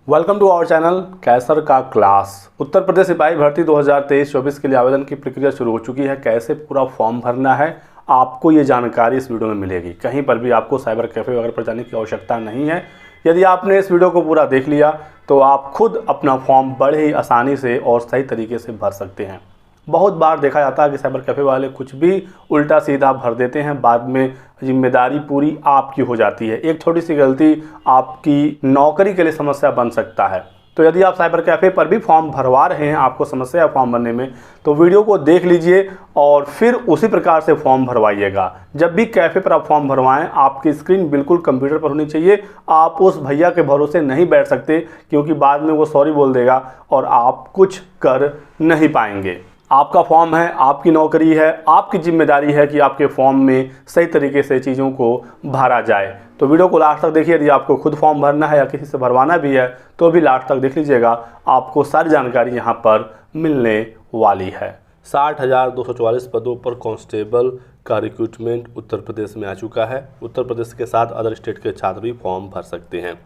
Welcome to our channel कैसर का class. Uttar Pradesh सिपाही भर्ती 2023-24 के लिए आवेदन की प्रक्रिया शुरू हो चुकी है। कैसे पूरा फॉर्म भरना है आपको ये जानकारी इस वीडियो में मिलेगी। कहीं पर भी आपको साइबर कैफ़े वगैरह पर जाने की आवश्यकता नहीं है। यदि आपने इस वीडियो को पूरा देख लिया तो आप खुद अपना फॉर्म बड़े ही आसानी से और सही तरीके से भर सकते हैं। बहुत बार देखा जाता है कि साइबर कैफ़े वाले कुछ भी उल्टा सीधा भर देते हैं, बाद में जिम्मेदारी पूरी आपकी हो जाती है। एक छोटी सी गलती आपकी नौकरी के लिए समस्या बन सकता है। तो यदि आप साइबर कैफ़े पर भी फॉर्म भरवा रहे हैं, आपको समस्या है फॉर्म भरने में, तो वीडियो को देख लीजिए और फिर उसी प्रकार से फॉर्म भरवाइएगा। जब भी कैफ़े पर आप फॉर्म भरवाएं, आपकी स्क्रीन बिल्कुल कंप्यूटर पर होनी चाहिए। आप उस भैया के भरोसे नहीं बैठ सकते, क्योंकि बाद में वो सॉरी बोल देगा और आप कुछ कर नहीं पाएंगे। आपका फॉर्म है, आपकी नौकरी है, आपकी जिम्मेदारी है कि आपके फॉर्म में सही तरीके से चीज़ों को भरा जाए। तो वीडियो को लास्ट तक देखिए। यदि आपको खुद फॉर्म भरना है या किसी से भरवाना भी है तो भी लास्ट तक देख लीजिएगा, आपको सारी जानकारी यहाँ पर मिलने वाली है। 60,244 पदों पर कांस्टेबल का रिक्रूटमेंट उत्तर प्रदेश में आ चुका है। उत्तर प्रदेश के साथ अदर स्टेट के छात्र भी फॉर्म भर सकते हैं।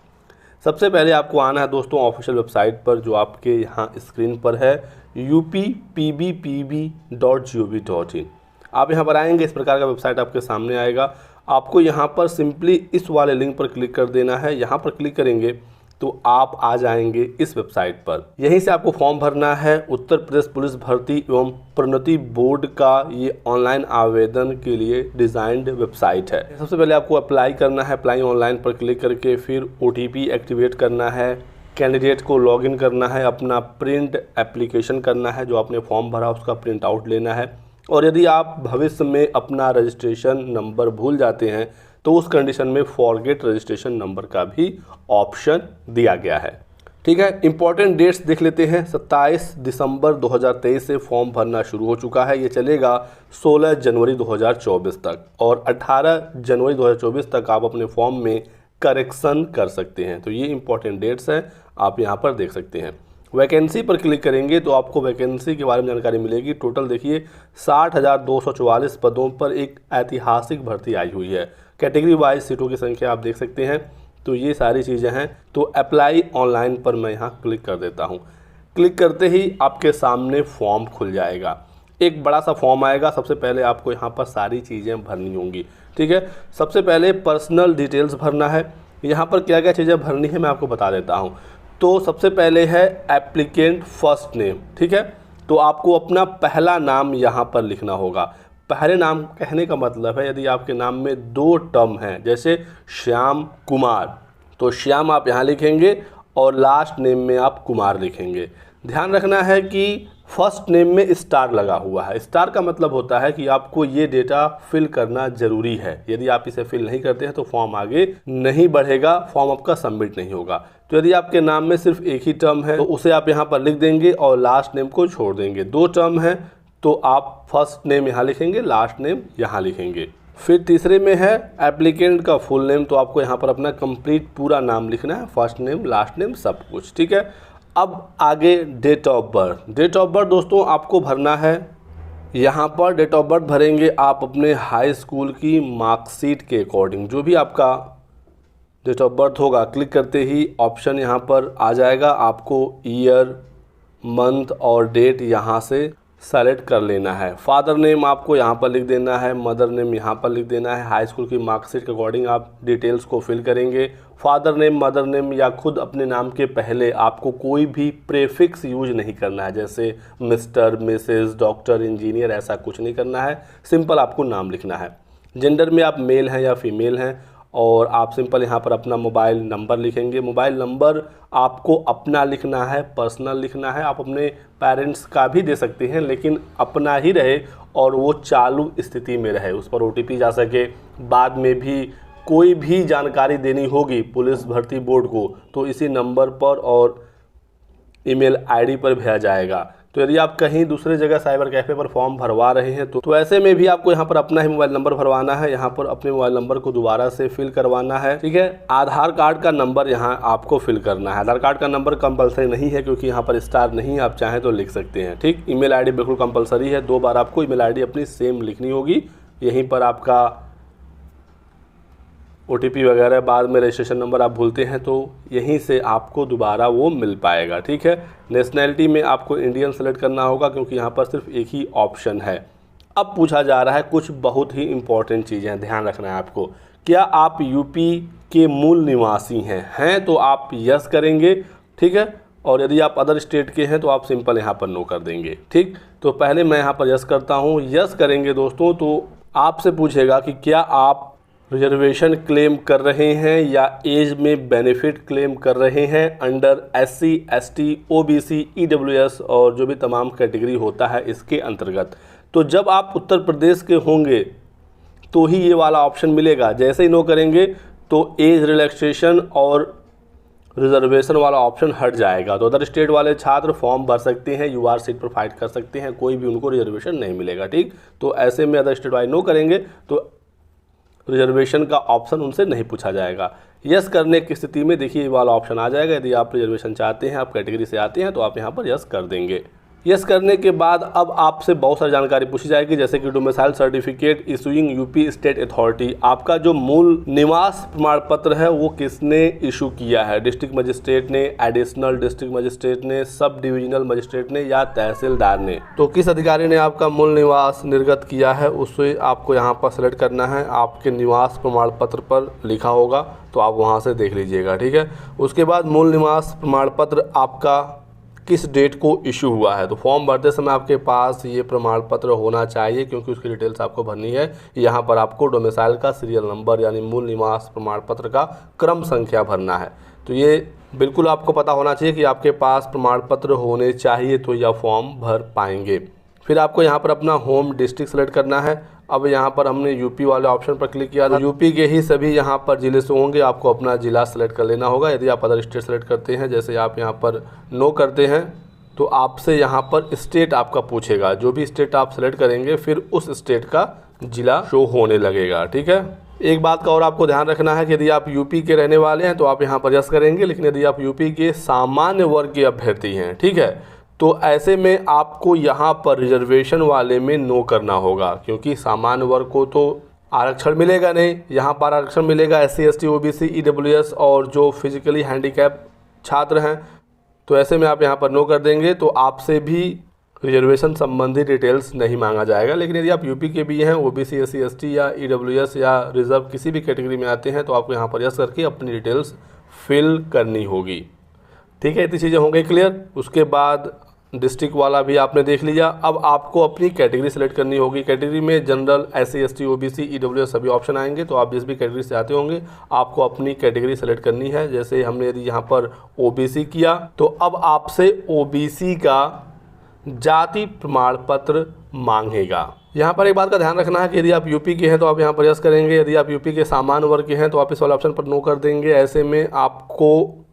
सबसे पहले आपको आना है दोस्तों ऑफिशियल वेबसाइट पर, जो आपके यहाँ स्क्रीन पर है, uppbpb.gov.in। आप यहाँ पर आएंगे, इस प्रकार का वेबसाइट आपके सामने आएगा। आपको यहाँ पर सिंपली इस वाले लिंक पर क्लिक कर देना है। यहाँ पर क्लिक करेंगे तो आप आ जाएंगे इस वेबसाइट पर। यहीं से आपको फॉर्म भरना है। उत्तर प्रदेश पुलिस भर्ती एवं प्रोन्नति बोर्ड का ये ऑनलाइन आवेदन के लिए डिज़ाइंड वेबसाइट है। सबसे पहले आपको अप्लाई करना है। अप्लाई ऑनलाइन पर क्लिक करके फिर OTP एक्टिवेट करना है, कैंडिडेट को लॉगिन करना है, अपना प्रिंट एप्लीकेशन करना है, जो आपने फॉर्म भरा उसका प्रिंट आउट लेना है। और यदि आप भविष्य में अपना रजिस्ट्रेशन नंबर भूल जाते हैं तो उस कंडीशन में फॉरगेट रजिस्ट्रेशन नंबर का भी ऑप्शन दिया गया है। ठीक है, इंपॉर्टेंट डेट्स देख लेते हैं। 27 दिसंबर 2023 से फॉर्म भरना शुरू हो चुका है। ये चलेगा 16 जनवरी 2024 तक, और 18 जनवरी 2024 तक आप अपने फॉर्म में करेक्शन कर सकते हैं। तो ये इंपॉर्टेंट डेट्स हैं, आप यहाँ पर देख सकते हैं। वैकेंसी पर क्लिक करेंगे तो आपको वैकेंसी के बारे में जानकारी मिलेगी। टोटल देखिए 60,244 पदों पर एक ऐतिहासिक भर्ती आई हुई है। कैटेगरी वाइज सीटों की संख्या आप देख सकते हैं। तो ये सारी चीज़ें हैं। तो अप्लाई ऑनलाइन पर मैं यहाँ क्लिक कर देता हूँ। क्लिक करते ही आपके सामने फॉर्म खुल जाएगा। एक बड़ा सा फॉर्म आएगा। सबसे पहले आपको यहाँ पर सारी चीज़ें भरनी होंगी। ठीक है, सबसे पहले पर्सनल डिटेल्स भरना है। यहाँ पर क्या क्या चीज़ें भरनी है मैं आपको बता देता हूँ। तो सबसे पहले है एप्लीकेंट फर्स्ट नेम। ठीक है, तो आपको अपना पहला नाम यहाँ पर लिखना होगा। पहले नाम कहने का मतलब है यदि आपके नाम में 2 टर्म हैं, जैसे श्याम कुमार, तो श्याम आप यहाँ लिखेंगे और लास्ट नेम में आप कुमार लिखेंगे। ध्यान रखना है कि फर्स्ट नेम में स्टार लगा हुआ है। स्टार का मतलब होता है कि आपको ये डेटा फिल करना ज़रूरी है। यदि आप इसे फिल नहीं करते हैं तो फॉर्म आगे नहीं बढ़ेगा, फॉर्म आपका सबमिट नहीं होगा। तो यदि आपके नाम में सिर्फ एक ही टर्म है तो उसे आप यहाँ पर लिख देंगे और लास्ट नेम को छोड़ देंगे। 2 टर्म है तो आप फर्स्ट नेम यहाँ लिखेंगे, लास्ट नेम यहाँ लिखेंगे। फिर तीसरे में है एप्लीकेंट का फुल नेम, तो आपको यहाँ पर अपना कंप्लीट पूरा नाम लिखना है, फर्स्ट नेम लास्ट नेम सब कुछ। ठीक है, अब आगे date of birth. Date of birth दोस्तों आपको भरना है। यहाँ पर डेट ऑफ बर्थ भरेंगे आप अपने हाई स्कूल की मार्कशीट के अकॉर्डिंग, जो भी आपका डेट ऑफ बर्थ होगा। क्लिक करते ही ऑप्शन यहाँ पर आ जाएगा। आपको ईयर, मंथ और डेट यहाँ से सेलेक्ट कर लेना है। फादर नेम आपको यहाँ पर लिख देना है, मदर नेम यहाँ पर लिख देना है। हाई स्कूल की मार्कशीट के अकॉर्डिंग आप डिटेल्स को फिल करेंगे। फादर नेम, मदर नेम या खुद अपने नाम के पहले आपको कोई भी प्रेफिक्स यूज नहीं करना है, जैसे मिस्टर, मिसेस, डॉक्टर, इंजीनियर, ऐसा कुछ नहीं करना है। सिंपल आपको नाम लिखना है। जेंडर में आप मेल हैं या फीमेल हैं, और आप सिंपल यहाँ पर अपना मोबाइल नंबर लिखेंगे। मोबाइल नंबर आपको अपना लिखना है, पर्सनल लिखना है। आप अपने पेरेंट्स का भी दे सकते हैं, लेकिन अपना ही रहे और वो चालू स्थिति में रहे, उस पर OTP जा सके। बाद में भी कोई भी जानकारी देनी होगी पुलिस भर्ती बोर्ड को तो इसी नंबर पर और ईमेल ID पर भेजा जाएगा। तो यदि आप कहीं दूसरे जगह साइबर कैफ़े पर फॉर्म भरवा रहे हैं तो ऐसे में भी आपको यहाँ पर अपना ही मोबाइल नंबर भरवाना है। यहाँ पर अपने मोबाइल नंबर को दोबारा से फिल करवाना है। ठीक है, आधार कार्ड का नंबर यहाँ आपको फिल करना है। आधार कार्ड का नंबर कंपलसरी नहीं है, क्योंकि यहाँ पर स्टार नहीं है, आप चाहें तो लिख सकते हैं। ठीक, ईमेल ID बिल्कुल कंपलसरी है। 2 बार आपको ईमेल ID अपनी सेम लिखनी होगी। यहीं पर आपका OTP वगैरह बाद में रजिस्ट्रेशन नंबर आप भूलते हैं तो यहीं से आपको दोबारा वो मिल पाएगा। ठीक है, नेशनैलिटी में आपको इंडियन सेलेक्ट करना होगा क्योंकि यहाँ पर सिर्फ एक ही ऑप्शन है। अब पूछा जा रहा है कुछ बहुत ही इंपॉर्टेंट चीज़ें हैं, ध्यान रखना है आपको। क्या आप यूपी के मूल निवासी हैं तो आप यस करेंगे। ठीक है, और यदि आप अदर स्टेट के हैं तो आप सिंपल यहाँ पर नो कर देंगे। ठीक, तो पहले मैं यहाँ पर यस करता हूँ। यस करेंगे दोस्तों तो आपसे पूछेगा कि क्या आप रिजर्वेशन क्लेम कर रहे हैं या एज में बेनिफिट क्लेम कर रहे हैं under SC ST OBC EWS और जो भी तमाम कैटेगरी होता है इसके अंतर्गत। तो जब आप उत्तर प्रदेश के होंगे तो ही ये वाला ऑप्शन मिलेगा। जैसे ही नो करेंगे तो एज रिलैक्सेशन और रिजर्वेशन वाला ऑप्शन हट जाएगा। तो अदर स्टेट वाले छात्र फॉर्म भर सकते हैं, UR सीट पर फाइट कर सकते हैं, कोई भी उनको रिजर्वेशन नहीं मिलेगा। ठीक, तो ऐसे में अदर स्टेट वाले नो करेंगे तो रिजर्वेशन का ऑप्शन उनसे नहीं पूछा जाएगा। यस करने की स्थिति में देखिए ये वाला ऑप्शन आ जाएगा। यदि आप रिजर्वेशन चाहते हैं, आप कैटेगरी से आते हैं तो आप यहाँ पर यस कर देंगे। यस करने के बाद अब आपसे बहुत सारी जानकारी पूछी जाएगी जैसे कि domicile certificate issuing UP state authority. आपका जो मूल निवास प्रमाण पत्र है वो किसने इशू किया है, डिस्ट्रिक्ट मजिस्ट्रेट ने, एडिशनल डिस्ट्रिक्ट मजिस्ट्रेट ने, सब डिविजनल मजिस्ट्रेट ने या तहसीलदार ने। तो किस अधिकारी ने आपका मूल निवास निर्गत किया है उसे आपको यहाँ पर सेलेक्ट करना है। आपके निवास प्रमाण पत्र पर लिखा होगा तो आप वहाँ से देख लीजिएगा। ठीक है, उसके बाद मूल निवास प्रमाण पत्र आपका किस डेट को इशू हुआ है। तो फॉर्म भरते समय आपके पास ये प्रमाण पत्र होना चाहिए क्योंकि उसकी डिटेल्स आपको भरनी है। यहाँ पर आपको डोमिसाइल का सीरियल नंबर यानी मूल निवास प्रमाण पत्र का क्रम संख्या भरना है। तो ये बिल्कुल आपको पता होना चाहिए कि आपके पास प्रमाण पत्र होने चाहिए तो यह फॉर्म भर पाएंगे। फिर आपको यहाँ पर अपना होम डिस्ट्रिक्ट सेलेक्ट करना है। अब यहाँ पर हमने यूपी वाले ऑप्शन पर क्लिक किया तो यूपी के ही सभी यहाँ पर ज़िले से होंगे, आपको अपना ज़िला सेलेक्ट कर लेना होगा। यदि आप अदर स्टेट सेलेक्ट करते हैं, जैसे आप यहाँ पर नो करते हैं तो आपसे यहाँ पर स्टेट आपका पूछेगा। जो भी स्टेट आप सेलेक्ट करेंगे फिर उस स्टेट का ज़िला शो होने लगेगा। ठीक है, एक बात का और आपको ध्यान रखना है कि यदि आप यूपी के रहने वाले हैं तो आप यहाँ पर यस करेंगे, लेकिन यदि आप यूपी के सामान्य वर्ग के अभ्यर्थी हैं, ठीक है, तो ऐसे में आपको यहाँ पर रिजर्वेशन वाले में नो करना होगा क्योंकि सामान्य वर्ग को तो आरक्षण मिलेगा नहीं। यहाँ पर आरक्षण मिलेगा SC ST OBC EWS और जो फिजिकली हैंडीकैप छात्र हैं। तो ऐसे में आप यहाँ पर नो कर देंगे तो आपसे भी रिजर्वेशन संबंधी डिटेल्स नहीं मांगा जाएगा। लेकिन यदि आप यूपी के भी हैं, OBC SC ST या EWS या रिजर्व किसी भी कैटेगरी में आते हैं तो आपको यहाँ पर यस करके अपनी डिटेल्स फिल करनी होगी। ठीक है, इतनी चीज़ें हो गई क्लियर। उसके बाद डिस्ट्रिक्ट वाला भी आपने देख लिया। अब आपको अपनी कैटेगरी सेलेक्ट करनी होगी। कैटेगरी में general SC ST OBC EWS सभी ऑप्शन आएंगे। तो आप जिस भी कैटेगरी से आते होंगे आपको अपनी कैटेगरी सेलेक्ट करनी है। जैसे हमने यदि यहाँ पर OBC किया तो अब आपसे OBC का जाति प्रमाण पत्र मांगेगा। यहाँ पर एक बात का ध्यान रखना है कि यदि आप यूपी के हैं तो आप यहाँ पर यस करेंगे। यदि आप यूपी के सामान्य वर्ग के हैं तो आप इस वाले ऑप्शन पर नो कर देंगे। ऐसे में आपको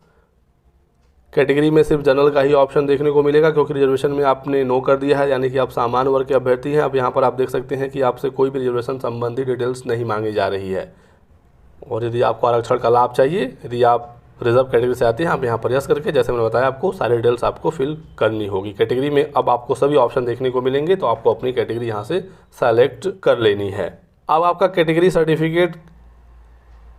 कैटेगरी में सिर्फ जनरल का ही ऑप्शन देखने को मिलेगा क्योंकि रिजर्वेशन में आपने नो कर दिया है, यानी कि आप सामान्य वर्ग के अभ्यर्थी हैं। अब यहाँ पर आप देख सकते हैं कि आपसे कोई भी रिजर्वेशन संबंधी डिटेल्स नहीं मांगी जा रही है। और यदि आपको आरक्षण का लाभ चाहिए, यदि आप रिजर्व कैटेगरी से आते हैं, आप यहाँ पर यस करके जैसे मैंने बताया आपको सारी डिटेल्स आपको फिल करनी होगी। कैटेगरी में अब आपको सभी ऑप्शन देखने को मिलेंगे तो आपको अपनी कैटेगरी यहाँ से सेलेक्ट कर लेनी है। अब आपका कैटेगरी सर्टिफिकेट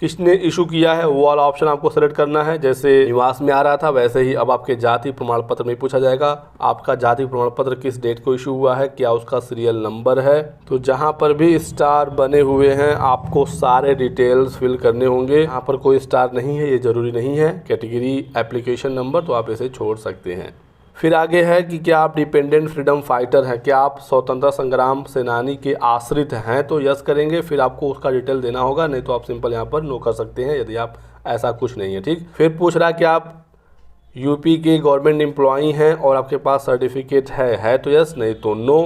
किसने इशू किया है वो वाला ऑप्शन आपको सेलेक्ट करना है। जैसे निवास में आ रहा था वैसे ही अब आपके जाति प्रमाण पत्र में पूछा जाएगा आपका जाति प्रमाण पत्र किस डेट को इशू हुआ है, क्या उसका सीरियल नंबर है। तो जहां पर भी स्टार बने हुए हैं आपको सारे डिटेल्स फिल करने होंगे। यहाँ पर कोई स्टार नहीं है, ये ज़रूरी नहीं है। कैटेगरी एप्लीकेशन नंबर तो आप इसे छोड़ सकते हैं। फिर आगे है कि क्या आप डिपेंडेंट फ्रीडम फाइटर हैं, क्या आप स्वतंत्रता संग्राम सेनानी के आश्रित हैं, तो यस करेंगे। फिर आपको उसका डिटेल देना होगा, नहीं तो आप सिंपल यहाँ पर नो कर सकते हैं यदि आप ऐसा कुछ नहीं है। ठीक, फिर पूछ रहा है कि आप यूपी के गवर्नमेंट एम्प्लॉई हैं और आपके पास सर्टिफिकेट है तो यस, नहीं तो नो।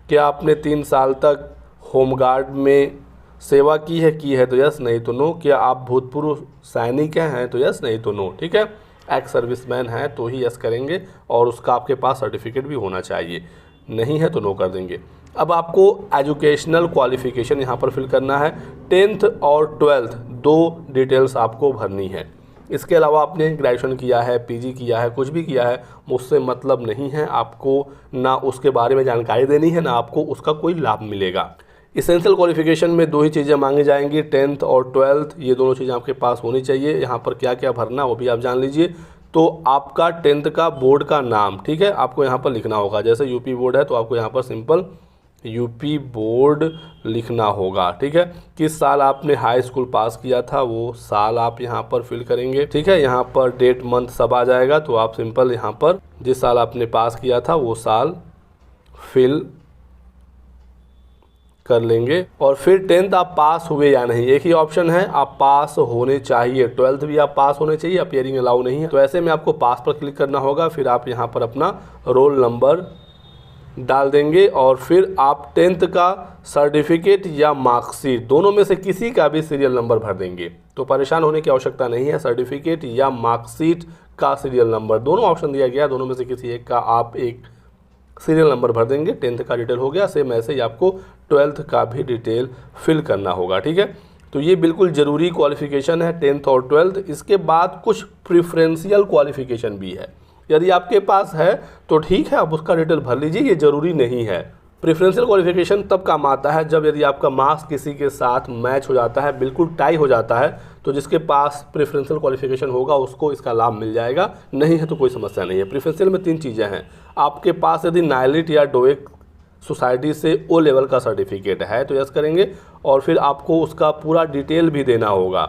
क्या आपने 3 साल तक होमगार्ड में सेवा की है तो यस, नहीं तो नो। क्या आप भूतपूर्व सैनिक हैं तो यस, नहीं तो नो। ठीक है, एक्स सर्विसमैन है तो ही यस करेंगे और उसका आपके पास सर्टिफिकेट भी होना चाहिए, नहीं है तो नो कर देंगे। अब आपको एजुकेशनल क्वालिफिकेशन यहाँ पर फिल करना है। 10th और 12th 2 डिटेल्स आपको भरनी है। इसके अलावा आपने ग्रेजुएशन किया है, PG किया है, कुछ भी किया है, मुझसे मतलब नहीं है। आपको ना उसके बारे में जानकारी देनी है, ना आपको उसका कोई लाभ मिलेगा। इसेंशियल क्वालिफिकेशन में 2 ही चीज़ें मांगी जाएंगी, 10th और 12th, ये दोनों चीज़ें आपके पास होनी चाहिए। यहाँ पर क्या क्या भरना वो भी आप जान लीजिए। तो आपका 10th का बोर्ड का नाम, ठीक है, आपको यहाँ पर लिखना होगा। जैसे यूपी बोर्ड है तो आपको यहाँ पर सिंपल यूपी बोर्ड लिखना होगा, ठीक है। किस साल आपने हाई स्कूल पास किया था वो साल आप यहाँ पर फिल करेंगे, ठीक है। यहाँ पर डेट मंथ सब आ जाएगा, तो आप सिंपल यहाँ पर जिस साल आपने पास किया था वो साल फिल कर लेंगे। और फिर 10th आप पास हुए या नहीं, एक ही ऑप्शन है, आप पास होने चाहिए। 12th भी आप पास होने चाहिए, अपीयरिंग अलाउ नहीं है। तो ऐसे में आपको पास पर क्लिक करना होगा, फिर आप यहाँ पर अपना रोल नंबर डाल देंगे और फिर आप 10th का सर्टिफिकेट या मार्कशीट दोनों में से किसी का भी सीरियल नंबर भर देंगे। तो परेशान होने की आवश्यकता नहीं है, सर्टिफिकेट या मार्कशीट का सीरियल नंबर दोनों ऑप्शन दिया गया, दोनों में से किसी एक का आप एक सीरियल नंबर भर देंगे। 10th का डिटेल हो गया, सेम ऐसे ही आपको 12th का भी डिटेल फिल करना होगा, ठीक है। तो ये बिल्कुल ज़रूरी क्वालिफिकेशन है 10th और 12th। इसके बाद कुछ प्रिफरेंशियल क्वालिफिकेशन भी है, यदि आपके पास है तो ठीक है, आप उसका डिटेल भर लीजिए, ये ज़रूरी नहीं है। प्रेफरेंशियल क्वालिफिकेशन तब काम आता है जब यदि आपका मार्क्स किसी के साथ मैच हो जाता है, बिल्कुल टाई हो जाता है, तो जिसके पास प्रेफरेंशियल क्वालिफिकेशन होगा उसको इसका लाभ मिल जाएगा, नहीं है तो कोई समस्या नहीं है। प्रेफरेंशियल में 3 चीज़ें हैं, आपके पास यदि नाइलिट या डोएक सोसाइटी से ओ लेवल का सर्टिफिकेट है तो यस करेंगे, और फिर आपको उसका पूरा डिटेल भी देना होगा,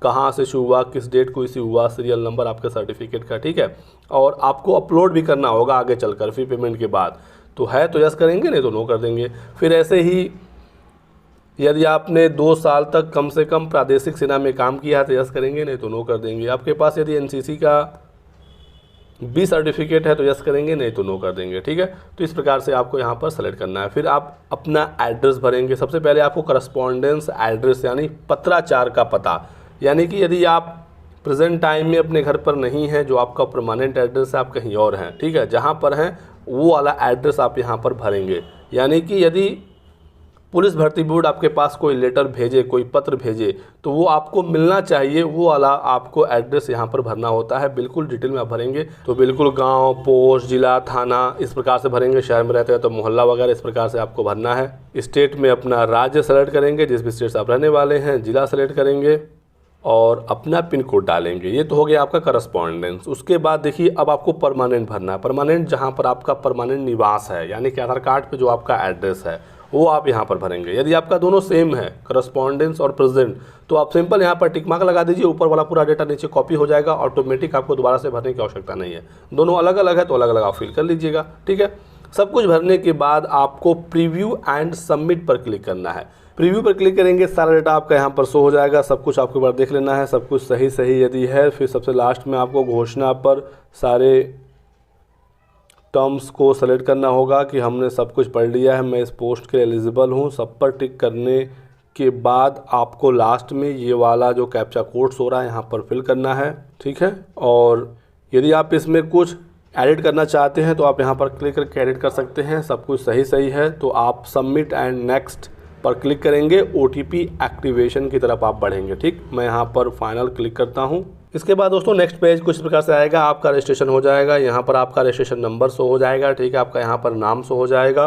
कहाँ से इशू हुआ, किस डेट को इशू हुआ, सीरियल नंबर आपके सर्टिफिकेट का, ठीक है। और आपको अपलोड भी करना होगा आगे चलकर फी पेमेंट के बाद, तो है तो यस करेंगे, नहीं तो नो कर देंगे। फिर ऐसे ही यदि आपने 2 साल तक कम से कम प्रादेशिक सेना में काम किया है तो यस करेंगे, नहीं तो नो कर देंगे। आपके पास यदि एनसीसी का बी सर्टिफिकेट है तो यस करेंगे, नहीं तो नो कर देंगे, ठीक है। तो इस प्रकार से आपको यहाँ पर सेलेक्ट करना है। फिर आप अपना एड्रेस भरेंगे। सबसे पहले आपको करस्पॉन्डेंस एड्रेस यानी पत्राचार का पता, यानी कि यदि आप प्रेजेंट टाइम में अपने घर पर नहीं हैं, जो आपका परमानेंट एड्रेस है, आप कहीं और हैं, ठीक है, जहाँ पर हैं वो वाला एड्रेस आप यहाँ पर भरेंगे। यानी कि यदि पुलिस भर्ती बोर्ड आपके पास कोई लेटर भेजे, कोई पत्र भेजे, तो वो आपको मिलना चाहिए, वो वाला आपको एड्रेस यहाँ पर भरना होता है। बिल्कुल डिटेल में आप भरेंगे, तो बिल्कुल गांव, पोस्ट, जिला, थाना इस प्रकार से भरेंगे। शहर में रहते हैं तो मोहल्ला वगैरह इस प्रकार से आपको भरना है। स्टेट में अपना राज्य सेलेक्ट करेंगे, जिस भी स्टेट से आप रहने वाले हैं, जिला सेलेक्ट करेंगे और अपना पिन कोड डालेंगे। ये तो हो गया आपका करस्पॉन्डेंस। उसके बाद देखिए अब आपको परमानेंट भरना है। परमानेंट जहाँ पर आपका परमानेंट निवास है, यानी कि आधार कार्ड पे जो आपका एड्रेस है वो आप यहाँ पर भरेंगे। यदि आपका दोनों सेम है, करस्पॉन्डेंस और प्रेजेंट, तो आप सिंपल यहाँ पर टिक मार्क लगा दीजिए, ऊपर वाला पूरा डेटा नीचे कॉपी हो जाएगा, ऑटोमेटिक, आपको दोबारा से भरने की आवश्यकता नहीं है। दोनों अलग अलग है तो अलग अलग आप फिल कर लीजिएगा, ठीक है। सब कुछ भरने के बाद आपको प्रीव्यू एंड सबमिट पर क्लिक करना है। प्रीव्यू पर क्लिक करेंगे, सारा डेटा आपका यहाँ पर शो हो जाएगा, सब कुछ आपको एक बार देख लेना है, सब कुछ सही सही यदि है, फिर सबसे लास्ट में आपको घोषणा पर सारे टर्म्स को सेलेक्ट करना होगा कि हमने सब कुछ पढ़ लिया है, मैं इस पोस्ट के एलिजिबल हूँ। सब पर टिक करने के बाद आपको लास्ट में ये वाला जो कैप्चा कोड हो रहा है यहाँ पर फिल करना है, ठीक है। और यदि आप इसमें कुछ एडिट करना चाहते हैं तो आप यहाँ पर क्लिक करके एडिट कर सकते हैं। सब कुछ सही सही है तो आप सबमिट एंड नेक्स्ट पर क्लिक करेंगे, OTP एक्टिवेशन की तरफ आप बढ़ेंगे, ठीक। मैं यहाँ पर फाइनल क्लिक करता हूँ। इसके बाद दोस्तों नेक्स्ट पेज कुछ प्रकार से आएगा, आपका रजिस्ट्रेशन हो जाएगा, यहाँ पर आपका रजिस्ट्रेशन नंबर शो हो जाएगा, ठीक है, आपका यहाँ पर नाम शो हो जाएगा।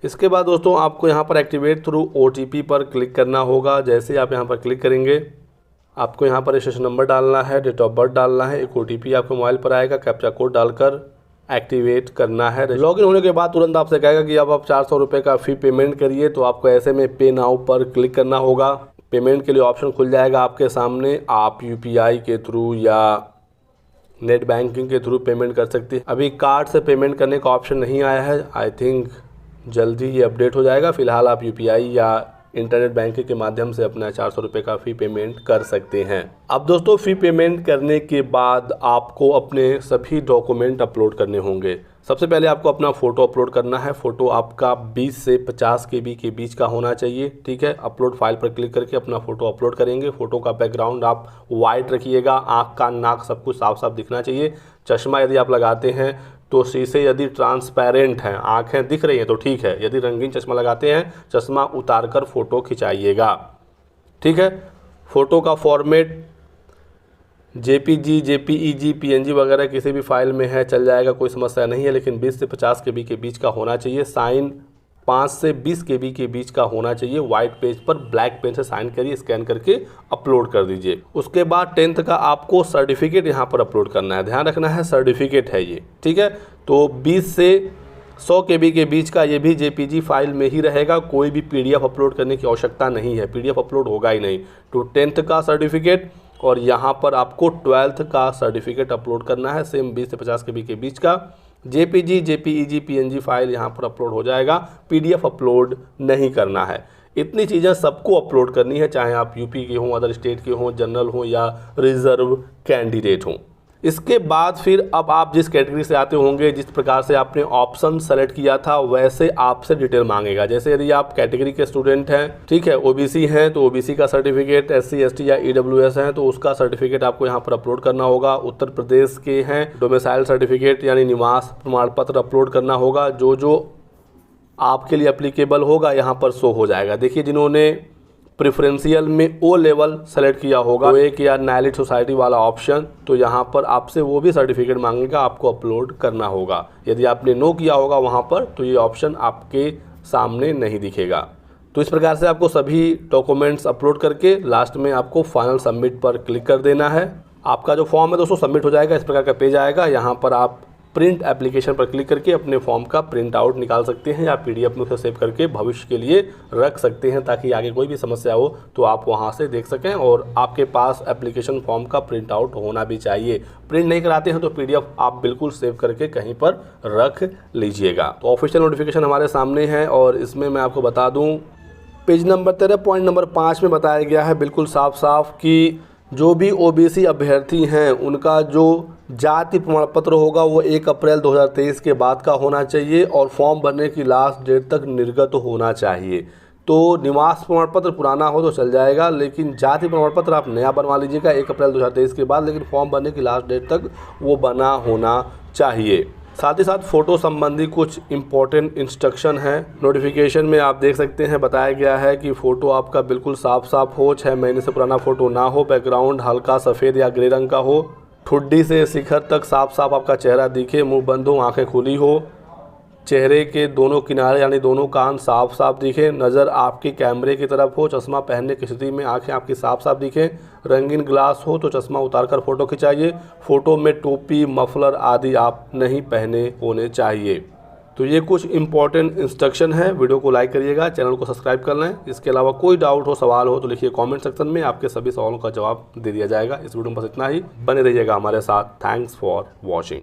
इसके बाद दोस्तों आपको यहाँ पर एक्टिवेट थ्रू OTP पर क्लिक करना होगा। जैसे आप यहाँ पर क्लिक करेंगे, आपको यहाँ पर रजिस्ट्रेशन नंबर डालना है, डेट ऑफ बर्थ डालना है, एक OTP आपके मोबाइल पर आएगा, कैप्चा कोड डालकर एक्टिवेट करना है। लॉगिन होने के बाद तुरंत आपसे कहेगा कि अब आप 400 रुपये का फ़ी पेमेंट करिए, तो आपको ऐसे में पे नाउ पर क्लिक करना होगा। पेमेंट के लिए ऑप्शन खुल जाएगा आपके सामने, आप UPI के थ्रू या नेट बैंकिंग के थ्रू पेमेंट कर सकते हैं। अभी कार्ड से पेमेंट करने का ऑप्शन नहीं आया है, आई थिंक जल्दी ये अपडेट हो जाएगा। फिलहाल आप UPI या इंटरनेट बैंकिंग के माध्यम से अपना 400 रुपये का फ़ी पेमेंट कर सकते हैं। अब दोस्तों फ़ी पेमेंट करने के बाद आपको अपने सभी डॉक्यूमेंट अपलोड करने होंगे। सबसे पहले आपको अपना फ़ोटो अपलोड करना है। फ़ोटो आपका 20 से 50 KB के बीच का होना चाहिए, ठीक है। अपलोड फाइल पर क्लिक करके अपना फ़ोटो अपलोड करेंगे। फ़ोटो का बैकग्राउंड आप वाइट रखिएगा, आँख कान नाक सब कुछ साफ साफ दिखना चाहिए। चश्मा यदि आप लगाते हैं तो शीशे यदि ट्रांसपेरेंट हैं, आँखें दिख रही हैं तो ठीक है, यदि रंगीन चश्मा लगाते हैं चश्मा उतार कर फ़ोटो खिंचाइएगा, ठीक है। फ़ोटो का फॉर्मेट JPG, JPEG, PNG वगैरह किसी भी फाइल में है चल जाएगा, कोई समस्या नहीं है, लेकिन 20 से 50 KB के बीच का होना चाहिए। साइन 5 से 20 KB के बीच का होना चाहिए। वाइट पेज पर ब्लैक पेन से साइन करिए, स्कैन करके अपलोड कर दीजिए। उसके बाद 10th का आपको सर्टिफिकेट यहाँ पर अपलोड करना है। ध्यान रखना है सर्टिफिकेट है ये, ठीक है। तो 20 से 100 KB के बीच का ये भी JPG फाइल में ही रहेगा, कोई भी PDF अपलोड करने की आवश्यकता नहीं है, PDF अपलोड होगा ही नहीं। तो 10th का सर्टिफिकेट और यहाँ पर आपको 12th का सर्टिफिकेट अपलोड करना है, सेम 20 से 50 KB के बीच का। JPG, JPEG, PNG फाइल यहाँ पर अपलोड हो जाएगा, PDF अपलोड नहीं करना है। इतनी चीज़ें सबको अपलोड करनी है, चाहे आप यूपी के हों, अदर स्टेट के हों, जनरल हों या रिजर्व कैंडिडेट हों। इसके बाद फिर अब आप जिस कैटेगरी से आते होंगे, जिस प्रकार से आपने ऑप्शन सेलेक्ट किया था, वैसे आपसे डिटेल मांगेगा। जैसे यदि आप कैटेगरी के स्टूडेंट हैं, ठीक है, OBC हैं तो OBC का सर्टिफिकेट, SC ST या EWS हैं तो उसका सर्टिफिकेट आपको यहाँ पर अपलोड करना होगा। उत्तर प्रदेश के हैं, डोमिसाइल सर्टिफिकेट यानी निवास प्रमाण पत्र अपलोड करना होगा। जो जो आपके लिए एप्लीकेबल होगा यहाँ पर शो हो जाएगा। देखिए, जिन्होंने प्रेफरेंशियल में O लेवल सेलेक्ट किया होगा, एक या नाइलिट सोसाइटी वाला ऑप्शन, तो यहाँ पर आपसे वो भी सर्टिफिकेट मांगेगा, आपको अपलोड करना होगा। यदि आपने नो किया होगा वहाँ पर तो ये ऑप्शन आपके सामने नहीं दिखेगा। तो इस प्रकार से आपको सभी डॉक्यूमेंट्स अपलोड करके लास्ट में आपको फाइनल सबमिट पर क्लिक कर देना है। आपका जो फॉर्म है दोस्तों सबमिट हो जाएगा। इस प्रकार का पेज आएगा, यहाँ पर आप प्रिंट एप्लीकेशन पर क्लिक करके अपने फॉर्म का प्रिंट आउट निकाल सकते हैं या PDF में उसे सेव करके भविष्य के लिए रख सकते हैं, ताकि आगे कोई भी समस्या हो तो आप वहां से देख सकें। और आपके पास एप्लीकेशन फॉर्म का प्रिंट आउट होना भी चाहिए। प्रिंट नहीं कराते हैं तो PDF आप बिल्कुल सेव करके कहीं पर रख लीजिएगा। तो ऑफिशियल नोटिफिकेशन हमारे सामने है और इसमें मैं आपको बता दूँ, पेज नंबर 13 पॉइंट नंबर 5 में बताया गया है बिल्कुल साफ साफ कि जो भी OBC अभ्यर्थी हैं उनका जो जाति प्रमाण पत्र होगा वो 1 अप्रैल 2023 के बाद का होना चाहिए और फॉर्म भरने की लास्ट डेट तक निर्गत होना चाहिए। तो निवास प्रमाण पत्र पुराना हो तो चल जाएगा, लेकिन जाति प्रमाण पत्र आप नया बनवा लीजिएगा 1 अप्रैल 2023 के बाद, लेकिन फॉर्म भरने की लास्ट डेट तक वो बना होना चाहिए। साथ ही साथ फ़ोटो संबंधी कुछ इम्पोर्टेंट इंस्ट्रक्शन है। नोटिफिकेशन में आप देख सकते हैं बताया गया है कि फ़ोटो आपका बिल्कुल साफ साफ हो, 6 महीने से पुराना फ़ोटो ना हो, बैकग्राउंड हल्का सफ़ेद या ग्रे रंग का हो, ठुड्डी से शिखर तक साफ साफ आपका चेहरा दिखे, मुंह बंद हो, आंखें खुली हो, चेहरे के दोनों किनारे यानी दोनों कान साफ साफ दिखे, नज़र आपके कैमरे की तरफ हो, चश्मा पहनने की स्थिति में आंखें आपकी साफ साफ दिखें, रंगीन ग्लास हो तो चश्मा उतारकर फ़ोटो खिंचाइए। फ़ोटो में टोपी, मफलर आदि आप नहीं पहने होने चाहिए। तो ये कुछ इंपॉर्टेंट इंस्ट्रक्शन है। वीडियो को लाइक करिएगा, चैनल को सब्सक्राइब कर लें। इसके अलावा कोई डाउट हो, सवाल हो तो लिखिए कमेंट सेक्शन में, आपके सभी सवालों का जवाब दे दिया जाएगा। इस वीडियो में बस इतना ही, बने रहिएगा हमारे साथ। Thanks for watching.